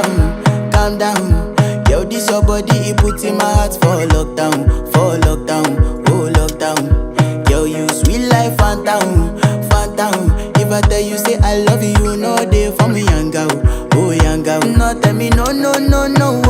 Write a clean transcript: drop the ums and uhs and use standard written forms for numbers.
down, calm down. Yo, this your body, it puts in my heart for lockdown, oh lockdown. Yo, you sweet life, phantom, phantom. If I tell you say I love you, no day for me, young girl, oh young girl. No tell me no, no, no, no,